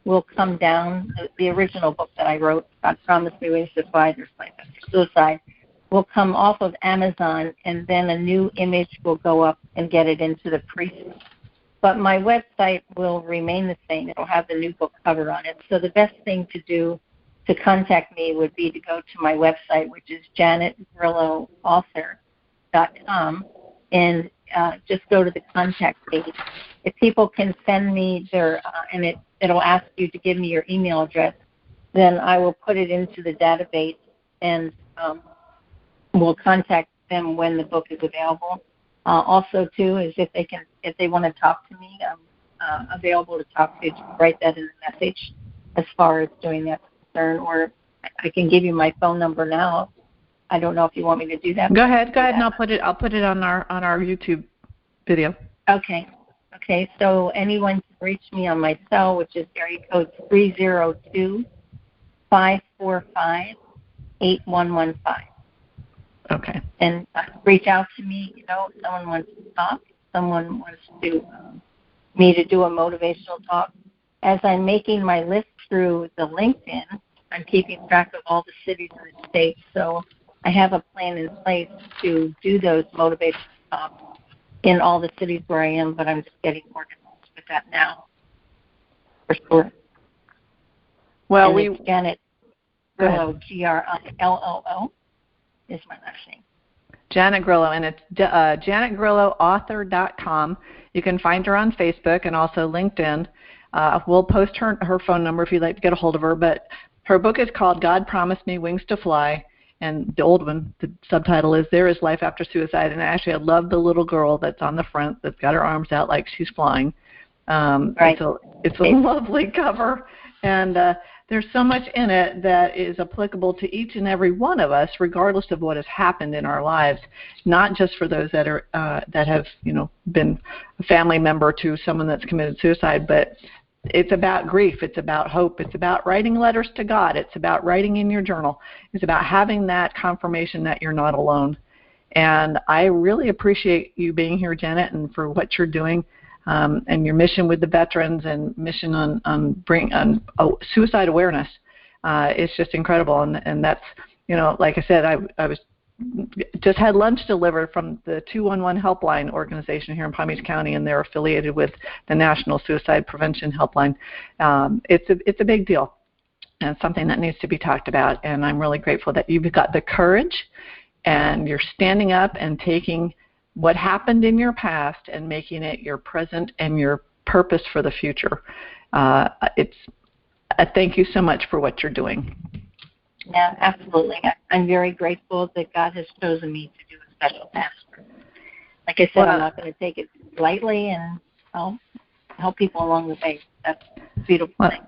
B: will come down. The original book that I wrote, God Promised Me Wings to Fly, There's Life After Suicide, will come off of Amazon, and then a new image will go up and get it into the press. But my website will remain the same. It will have the new book cover on it. So the best thing to do to contact me would be to go to my website, which is janetgrilloauthor.com, and just go to the contact page. If people can send me their, and it'll ask you to give me your email address, then I will put it into the database, and we'll contact them when the book is available. Also, too, is if they want to talk to me, I'm available to talk to. Write that in the message as far as doing that concern, or I can give you my phone number now. I don't know if you want me to do that.
A: Go ahead, and I'll put it on our YouTube video.
B: Okay. So anyone can reach me on my cell, which is area code 302-545-8115.
A: Okay.
B: And reach out to me. If someone wants to talk, someone wants me to do a motivational talk. As I'm making my list through the LinkedIn, I'm keeping track of all the cities in the state. So I have a plan in place to do those motivational talks in all the cities where I am, but I'm just getting organized with that now, for sure.
A: Well,
B: it's Janet Grillo, Grillo, is my last name.
A: Janet Grillo, and it's janetgrilloauthor.com. You can find her on Facebook and also LinkedIn. We'll post her phone number if you'd like to get a hold of her. But her book is called God Promised Me Wings to Fly, and the old one, the subtitle is There Is Life After Suicide. And actually, I love the little girl that's on the front that's got her arms out like she's flying.
B: Right.
A: It's a lovely cover, and there's so much in it that is applicable to each and every one of us, regardless of what has happened in our lives. Not just for those that are that have been a family member to someone that's committed suicide, but it's about grief. It's about hope. It's about writing letters to God. It's about writing in your journal. It's about having that confirmation that you're not alone. And I really appreciate you being here, Janet, and for what you're doing. And your mission with the veterans and mission on suicide awareness is just incredible. And that's, like I said, I was just had lunch delivered from the 211 Helpline organization here in Palm Beach County, and they're affiliated with the National Suicide Prevention Helpline. It's a big deal and something that needs to be talked about. And I'm really grateful that you've got the courage and you're standing up and taking what happened in your past and making it your present and your purpose for the future. Thank you so much for what you're doing.
B: Yeah, absolutely. I'm very grateful that God has chosen me to do a special task. Like I said, I'm not going to take it lightly, and I'll help people along the way. That's a beautiful thing.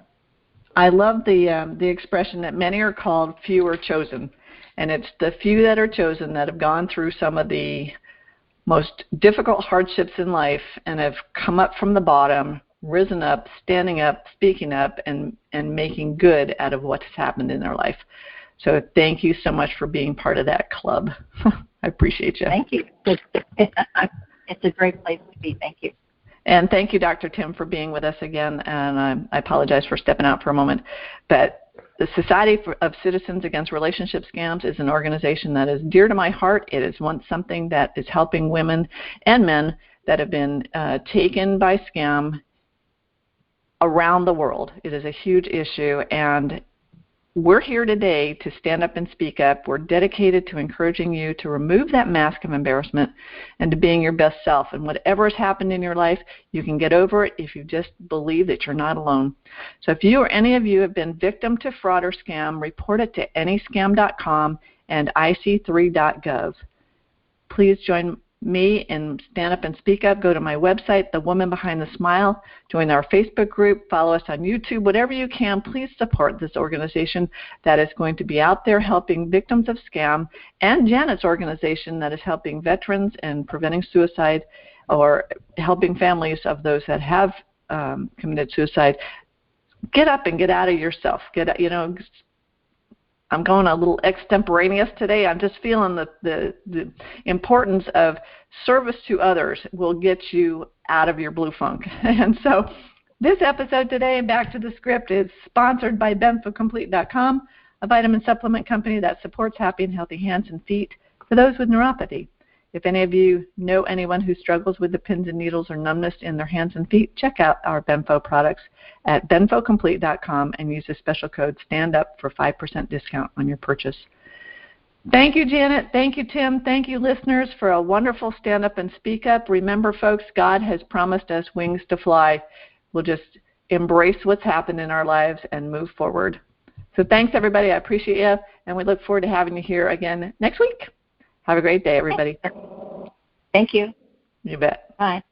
A: I love the expression that many are called, few are chosen. And it's the few that are chosen that have gone through some of the most difficult hardships in life and have come up from the bottom, risen up, standing up, speaking up, and making good out of what has happened in their life. So thank you so much for being part of that club. I appreciate you.
B: Thank you. It's a great place to be. Thank you.
A: And thank you, Dr. Tim, for being with us again. And I apologize for stepping out for a moment. But The Society of Citizens Against Relationship Scams is an organization that is dear to my heart. It is something that is helping women and men that have been taken by scam around the world. It is a huge issue, and we're here today to stand up and speak up. We're dedicated to encouraging you to remove that mask of embarrassment and to being your best self. And whatever has happened in your life, you can get over it if you just believe that you're not alone. So if you or any of you have been victim to fraud or scam, report it to anyscam.com and ic3.gov. Please join me and stand up and speak up. Go to my website, The Woman Behind the Smile. Join our Facebook group. Follow us on YouTube. Whatever you can, please support this organization that is going to be out there helping victims of scam, and Janet's organization that is helping veterans and preventing suicide, or helping families of those that have committed suicide. Get up and get out of yourself. I'm going a little extemporaneous today. I'm just feeling the importance of service to others will get you out of your blue funk. And so this episode today, Back to the Script, is sponsored by BenfoComplete.com, a vitamin supplement company that supports happy and healthy hands and feet for those with neuropathy. If any of you know anyone who struggles with the pins and needles or numbness in their hands and feet, check out our Benfo products at BenfoComplete.com and use the special code STANDUP for 5% discount on your purchase. Thank you, Janet. Thank you, Tim. Thank you, listeners, for a wonderful Stand Up and Speak Up. Remember, folks, God has promised us wings to fly. We'll just embrace what's happened in our lives and move forward. So thanks, everybody. I appreciate you, and we look forward to having you here again next week. Have a great day, everybody.
B: Thank you.
A: You bet.
B: Bye.